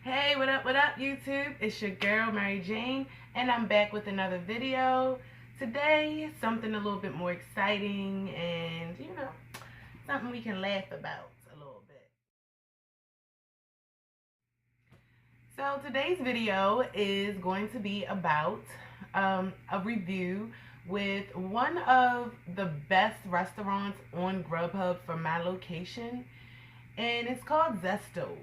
Hey, what up, YouTube? It's your girl, Mary Jane, and I'm back with another video. Today, something a little bit more exciting and, something we can laugh about a little bit. So, today's video is going to be about a review with one of the best restaurants on Grubhub for my location, and it's called Zestos.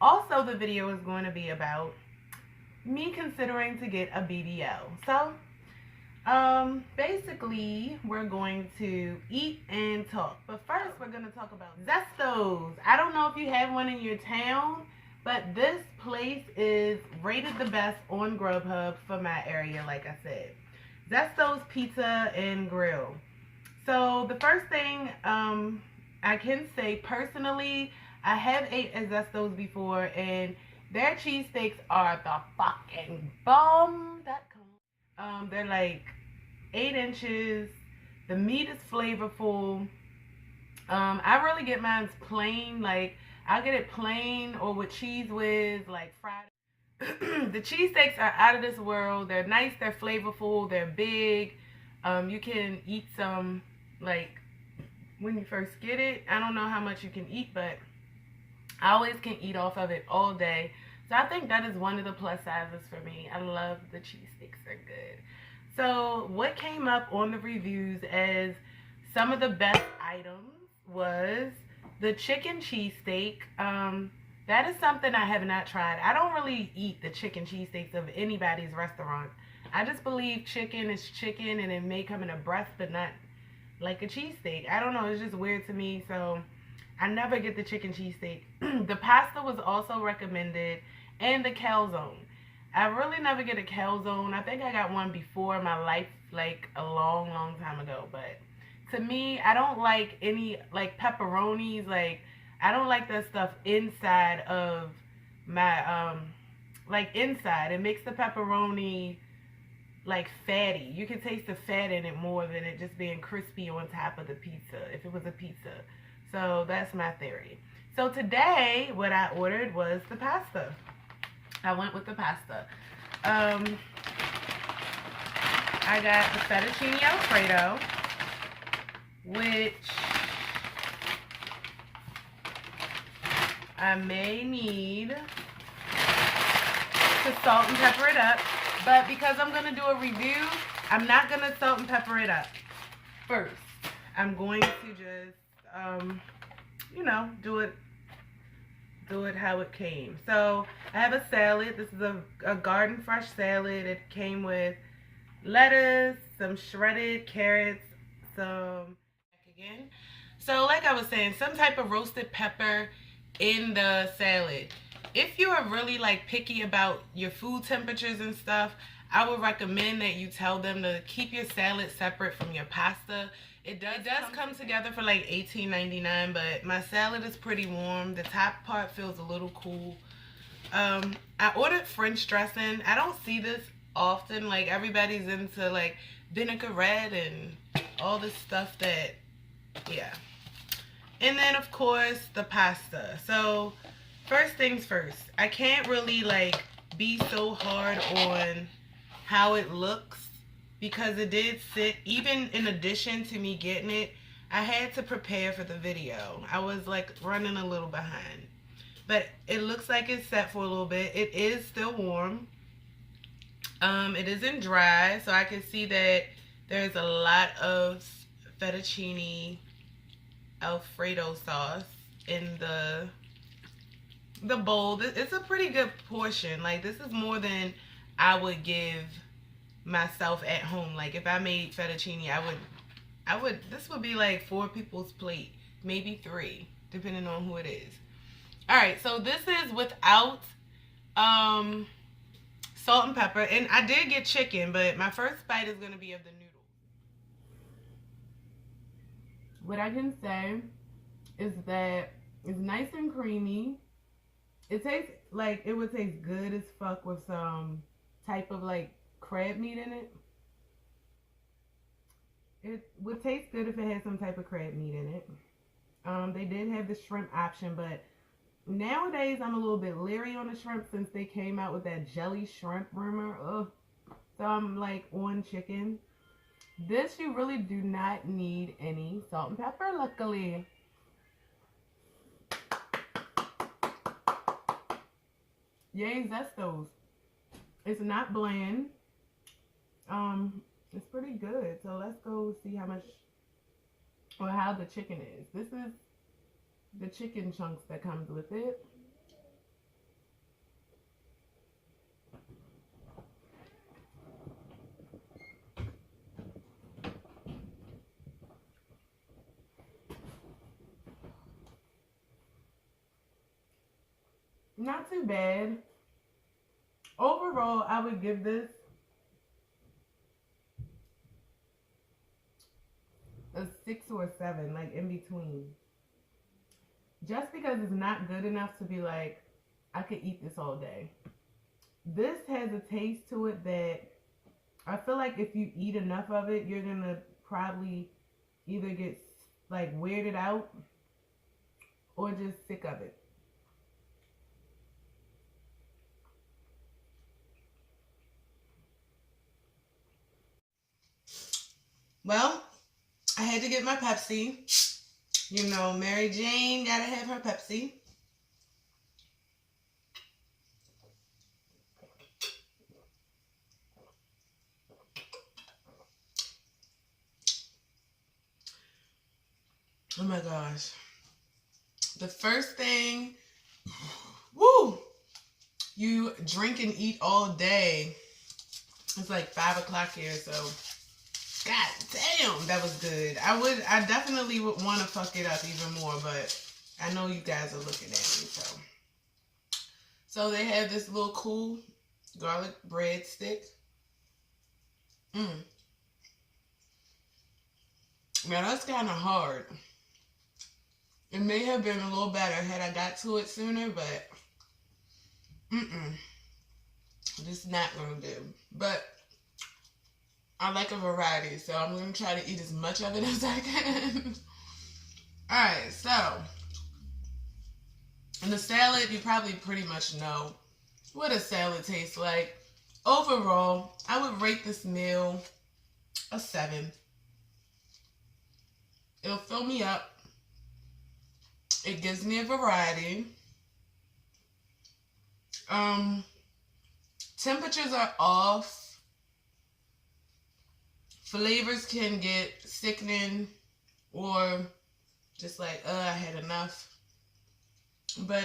Also, the video is going to be about me considering to get a BBL. So, basically, we're going to eat and talk. But first, we're going to talk about Zestos. I don't know if you have one in your town, but this place is rated the best on Grubhub for my area, like I said. Zestos Pizza and Grill. So, the first thing I can say personally, I have ate at Zestos before, and their cheesesteaks are the fucking bomb. They're like 8 inches. The meat is flavorful. I really get mine plain. Like, I get it plain or with cheese whiz, like fried. The cheesesteaks are out of this world. They're nice. They're flavorful. They're big. You can eat some, like, when you first get it. I don't know how much you can eat, but I always can eat off of it all day. So I think that is one of the plus sizes for me. I love the cheesesteaks. They're good. So what came up on the reviews as some of the best items was the chicken cheesesteak. That is something I have not tried. I don't really eat the chicken cheesesteaks of anybody's restaurant. I just believe chicken is chicken, and it may come in a breast, but not like a cheesesteak. I don't know. It's just weird to me. So I never get the chicken cheesesteak. The pasta was also recommended, and the calzone. I really never get a calzone. I think I got one before in my life, like a long, long time ago. But to me, I don't like any, like, pepperonis. Like, I don't like that stuff inside of my, like, inside. It makes the pepperoni, like, fatty. You can taste the fat in it more than it just being crispy on top of the pizza, if it was a pizza. So that's my theory. So today, what I ordered was the pasta. I went with the pasta. I got the fettuccine alfredo, which I may need to salt and pepper it up. But because I'm going to do a review, I'm not going to salt and pepper it up first. I'm going to just do it how it came. So I have a salad. This is a garden fresh salad. It came with lettuce, some shredded carrots, So like I was saying, some type of roasted pepper in the salad. If you are really, like, picky about your food temperatures and stuff, I would recommend that you tell them to keep your salad separate from your pasta. It does come together for like $18.99, but my salad is pretty warm. The top part feels a little cool. I ordered French dressing. I don't see this often. Like, everybody's into, like, vinaigrette and all this stuff that, yeah. And then, of course, the pasta. So, first things first. I can't really, like, be so hard on how it looks, because it did sit, even in addition to me getting it, I had to prepare for the video. I was, like, running a little behind. But it looks like it's set for a little bit. It is still warm. It isn't dry, so I can see that there's a lot of fettuccine Alfredo sauce in the bowl. It's a pretty good portion. Like, this is more than I would give myself at home. Like, if I made fettuccine, I would this would be like 4 people's plate, maybe 3, depending on who it is. All right, so this is without salt and pepper, and I did get chicken, but my first bite is going to be of the noodles. What I can say is that it's nice and creamy. It tastes like it would taste good as fuck with some type of, like, crab meat in it. It would taste good if it had some type of crab meat in it. They did have the shrimp option, but Nowadays, I'm a little bit leery on the shrimp since they came out with that jelly shrimp rumor. Ugh. So I'm like on chicken. This, you really do not need any salt and pepper, luckily. Yay, Zestos. It's not bland. It's pretty good. So let's go see how much or how the chicken is. This is the chicken chunks that comes with it. Not too bad. Overall, I would give this a 6 or a 7, like in between. Just because it's not good enough to be like, I could eat this all day. This has a taste to it that I feel like if you eat enough of it, you're gonna probably either get like weirded out or just sick of it. Well, I had to get my Pepsi. You know, Mary Jane gotta have her Pepsi. Oh my gosh. The first thing, woo, you drink and eat all day. It's like 5 o'clock here, so god damn, that was good. I definitely would want to fuck it up even more, but I know you guys are looking at me, so. So they have this little cool garlic breadstick. Now that's kind of hard. It may have been a little better had I got to it sooner, but this is not gonna do. But I like a variety, so I'm going to try to eat as much of it as I can. Alright, so in the salad, you probably pretty much know what a salad tastes like. Overall, I would rate this meal a 7. It'll fill me up. It gives me a variety. Temperatures are off. Flavors can get sickening or just like, I had enough. But,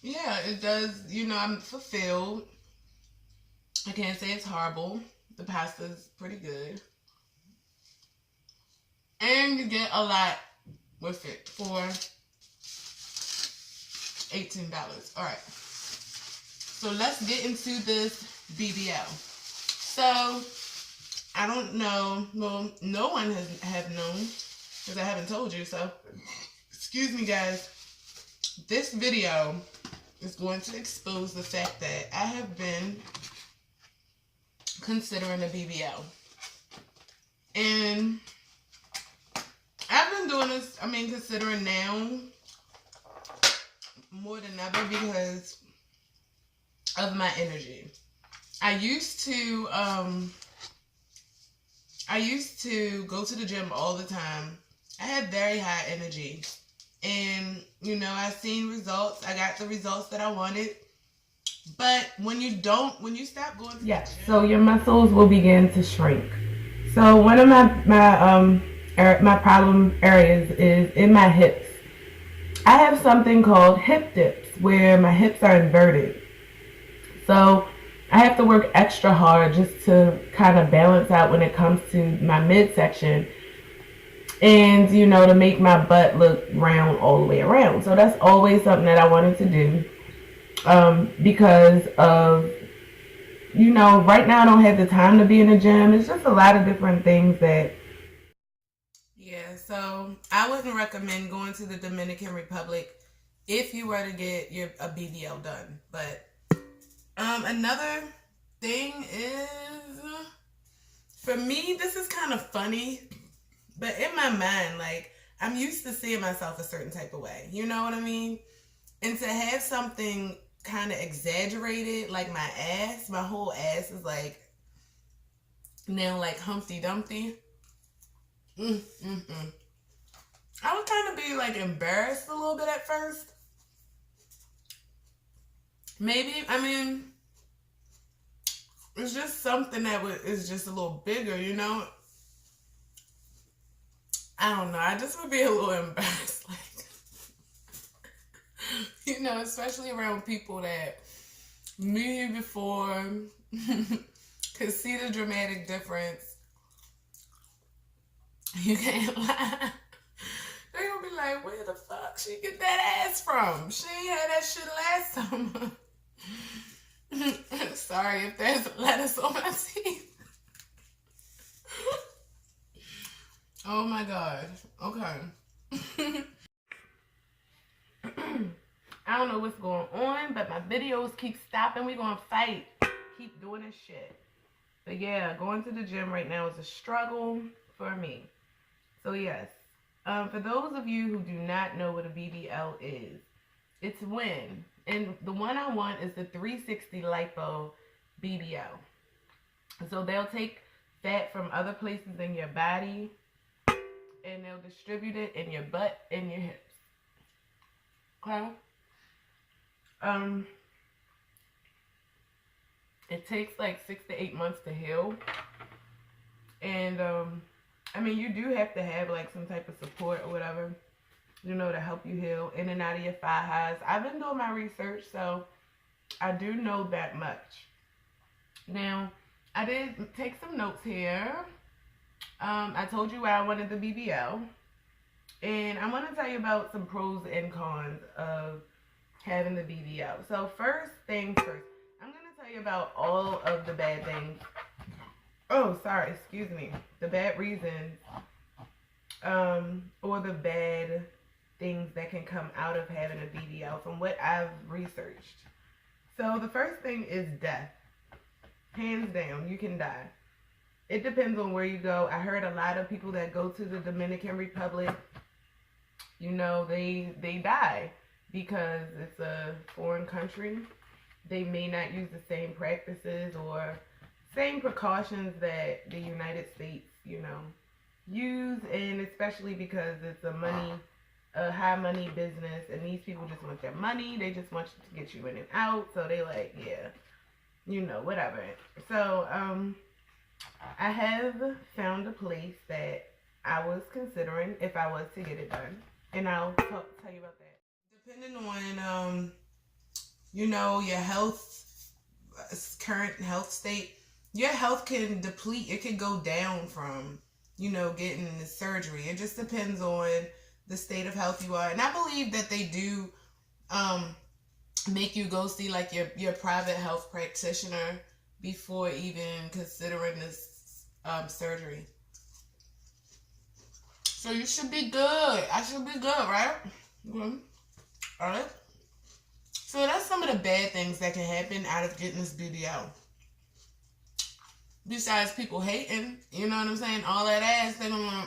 yeah, it does, you know, I'm fulfilled. I can't say it's horrible. The pasta's pretty good. And you get a lot with it for $18. All right. So let's get into this BBL. So I don't know. Well, no one have known because I haven't told you. So, excuse me, guys. This video is going to expose the fact that I have been considering a BBL. And I've been doing this, considering now more than ever because of my energy. I used to go to the gym all the time. I had very high energy. And, you know, I seen results. I got the results that I wanted. But when you stop going to the gym, so your muscles will begin to shrink. So one of my problem areas is in my hips. I have something called hip dips where my hips are inverted. So I have to work extra hard just to kind of balance out when it comes to my midsection and, you know, to make my butt look round all the way around. So that's always something that I wanted to do because of, you know, right now I don't have the time to be in the gym. It's just a lot of different things that, yeah, so I wouldn't recommend going to the Dominican Republic if you were to get a BBL done. But another thing is, for me, this is kind of funny, but in my mind, like, I'm used to seeing myself a certain type of way. You know what I mean? And to have something kind of exaggerated, like my whole ass is like now like Humpty Dumpty. I would kind of be like embarrassed a little bit at first. Maybe, I mean, it's just something that is just a little bigger, you know? I don't know. I just would be a little embarrassed. Like, you know, especially around people that knew you before, could see the dramatic difference. You can't lie. They gonna be like, where the fuck she get that ass from? She ain't had that shit last time. Sorry if there's lettuce on my teeth. Oh my god. Okay. I don't know what's going on, but my videos keep stopping. We're gonna fight. Keep doing this shit. But yeah, going to the gym right now is a struggle for me. So yes. For those of you who do not know what a BBL is, it's when, and the one I want is the 360 Lipo BBL. So they'll take fat from other places in your body and they'll distribute it in your butt and your hips. Okay? It takes like 6 to 8 months to heal. And I mean, you do have to have like some type of support or whatever, you know, to help you heal in and out of your thigh highs. I've been doing my research, so I do know that much. Now, I did take some notes here. I told you why I wanted the BBL. And I want to tell you about some pros and cons of having the BBL. So first things first, I'm going to tell you about all of the bad things. Oh, sorry, excuse me. The bad reasons or the bad things that can come out of having a BBL from what I've researched. So the first thing is death. Hands down, you can die. It depends on where you go. I heard a lot of people that go to the Dominican Republic, you know, they die because it's a foreign country. They may not use the same practices or same precautions that the United States, you know, use, and especially because it's a high money business, and these people just want their money. They just want to get you in and out, so they like, yeah, you know, whatever. So I have found a place that I was considering if I was to get it done, and I'll tell you about that. Depending on you know, your current health state, your health can deplete. It can go down from, you know, getting the surgery. It just depends on the state of health you are. And I believe that they do make you go see like your private health practitioner before even considering this surgery. So you should be good. I should be good, right? Mm-hmm. All right. So that's some of the bad things that can happen out of getting this BBL. Besides people hating, you know what I'm saying? All that ass, they're gonna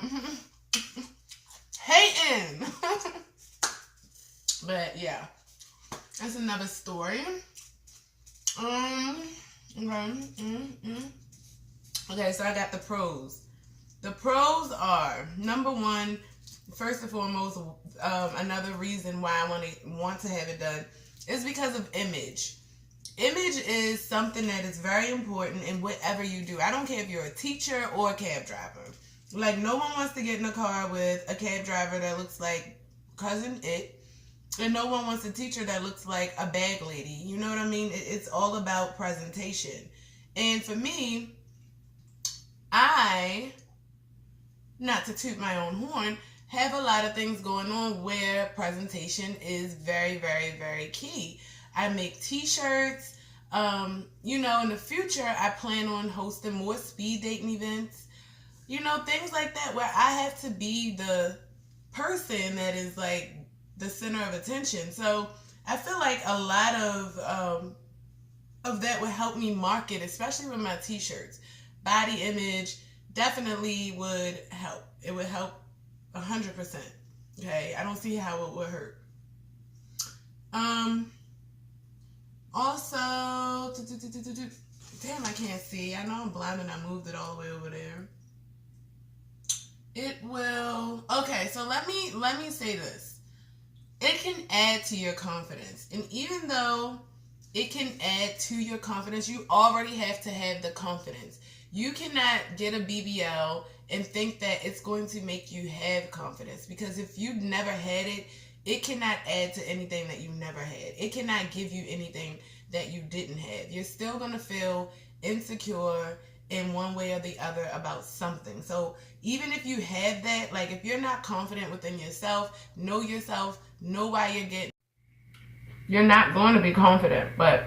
hating. But yeah, that's another story. Okay, so I got the pros. The pros are, number one, first and foremost, another reason why I want to have it done is because of image. Image is something that is very important in whatever you do. I don't care if you're a teacher or a cab driver. Like, no one wants to get in a car with a cab driver that looks like Cousin It, and no one wants a teacher that looks like a bag lady. You know what I mean? It's all about presentation. And for me, not to toot my own horn, have a lot of things going on where presentation is very, very, very key. I make t-shirts. You know, in the future, I plan on hosting more speed dating events. You know, things like that where I have to be the person that is like the center of attention. So I feel like a lot of that would help me market, especially with my t-shirts. Body image definitely would help. It would help 100%. Okay, I don't see how it would hurt. Also, damn, I can't see. I know I'm blind and I moved it all the way over there. It will. Okay, so let me say this. It can add to your confidence, and even though it can add to your confidence, you already have to have the confidence. You cannot get a BBL and think that it's going to make you have confidence, because if you've never had it, it cannot add to anything that you never had. It cannot give you anything that you didn't have. You're still going to feel insecure in one way or the other about something. So even if you have that, like if you're not confident within yourself, know why you're getting. You're not going to be confident, but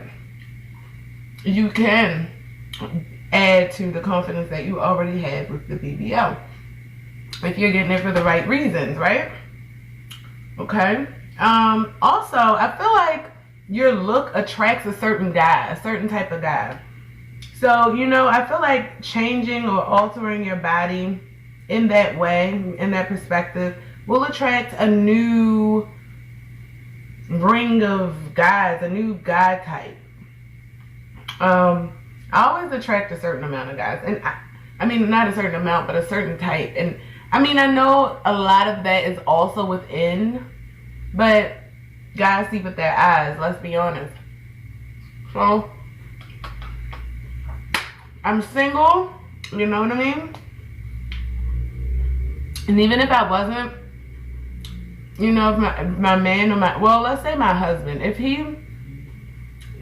you can add to the confidence that you already have with the BBL. If you're getting it for the right reasons, right? Okay. Also, I feel like your look attracts a certain guy, a certain type of guy. So, you know, I feel like changing or altering your body in that way, in that perspective, will attract a new ring of guys, a new guy type. I always attract a certain amount of guys. And I mean, not a certain amount, but a certain type. And I mean, I know a lot of that is also within, but guys see with their eyes, let's be honest. So, I'm single, you know what I mean? And even if I wasn't, you know, if my man or well, let's say my husband, if he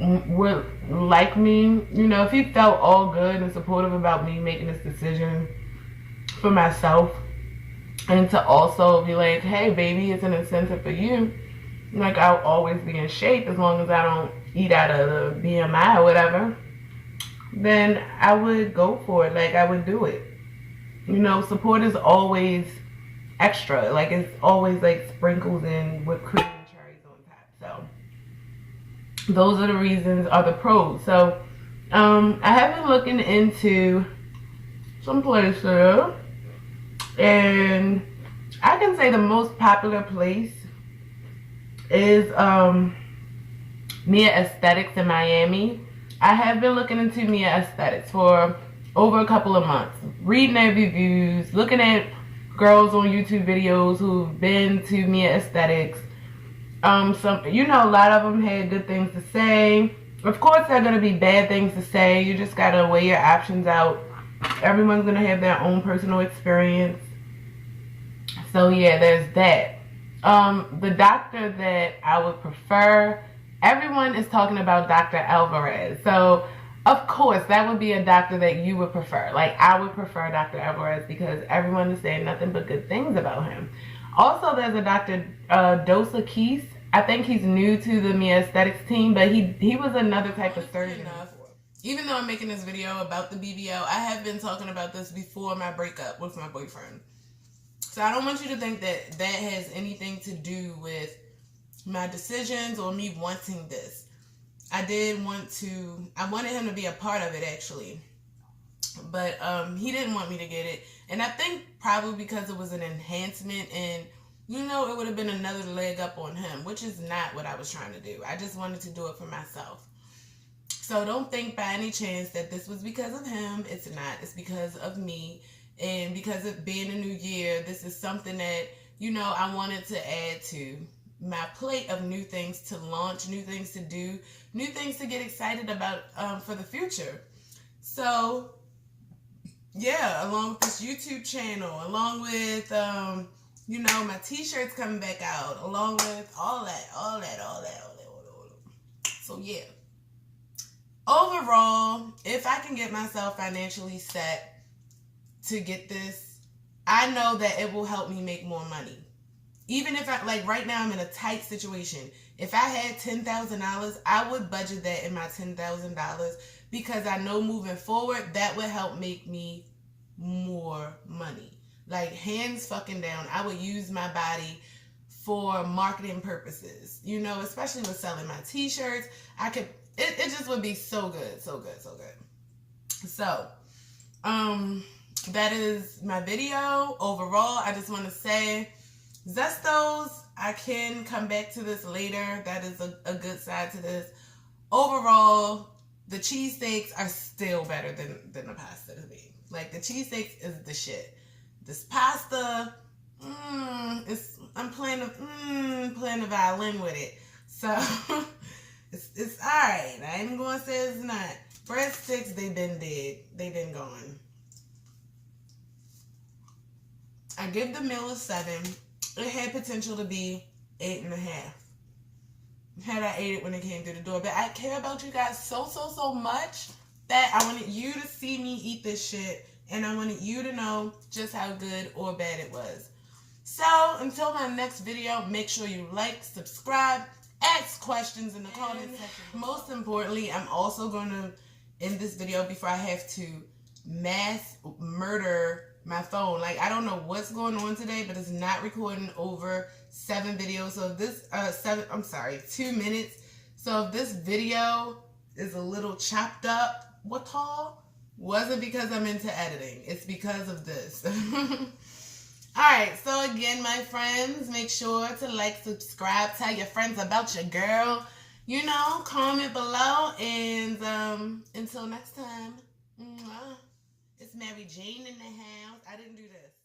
would like me, you know, if he felt all good and supportive about me making this decision for myself, and to also be like, hey baby, it's an incentive for you, like I'll always be in shape as long as I don't eat out of the BMI or whatever, then I would go for it. Like I would do it. You know, support is always extra. Like it's always like sprinkles in whipped cream and cherries on top. So those are the reasons, are the pros. So I have been looking into some places, and I can say the most popular place is Mia Aesthetics in Miami. I have been looking into Mia Aesthetics for over a couple of months, reading their reviews, looking at girls on YouTube videos who've been to Mia Aesthetics. Some, you know, a lot of them had good things to say. Of course, there are going to be bad things to say. You just got to weigh your options out. Everyone's going to have their own personal experience. So yeah, there's that. The doctor that I would prefer, everyone is talking about Dr. Alvarez. So of course, that would be a doctor that you would prefer. Like I would prefer Dr. Alvarez because everyone is saying nothing but good things about him. Also, there's a Dr. Dosa Keese. I think he's new to the Mia Aesthetics team, but he was another type of surgeon. Even though I'm making this video about the BBL, I have been talking about this before my breakup with my boyfriend. So I don't want you to think that that has anything to do with my decisions or me wanting this. I wanted him to be a part of it actually. But he didn't want me to get it. And I think probably because it was an enhancement and, you know, it would have been another leg up on him, which is not what I was trying to do. I just wanted to do it for myself. So don't think by any chance that this was because of him. It's not. It's because of me. And because of being a new year, this is something that, you know, I wanted to add to my plate of new things to launch, new things to do, new things to get excited about for the future. So, yeah, along with this YouTube channel, along with, you know, my t-shirts coming back out, along with all that. So, yeah. Overall, if I can get myself financially set to get this, I know that it will help me make more money. Even if I, like right now I'm in a tight situation. If I had $10,000, I would budget that in my $10,000 because I know moving forward, that would help make me more money. Like hands fucking down, I would use my body for marketing purposes, you know, especially with selling my t-shirts. It just would be so good. So, that is my video. Overall, I just want to say Zestos, I can come back to this later. That is a good side to this. Overall, the cheesesteaks are still better than the pasta to me. Like, the cheesesteaks is the shit. This pasta, I'm playing a violin with it. So, it's alright. I ain't gonna say it's not. Breadsticks, they been dead. They been gone. I give the meal a 7. It had potential to be 8.5. Had I ate it when it came through the door. But I care about you guys so much that I wanted you to see me eat this shit. And I wanted you to know just how good or bad it was. So, until my next video, make sure you like, subscribe, ask questions in the comment section. Most importantly, I'm also going to end this video before I have to mass murder my phone. Like, I don't know what's going on today, but it's not recording over 7 videos. So if this 2 minutes. So if this video is a little chopped up, wasn't because I'm into editing. It's because of this. Alright, so again, my friends, make sure to like, subscribe, tell your friends about your girl. You know, comment below, and until next time. It's Mary Jane in the house. I didn't do this.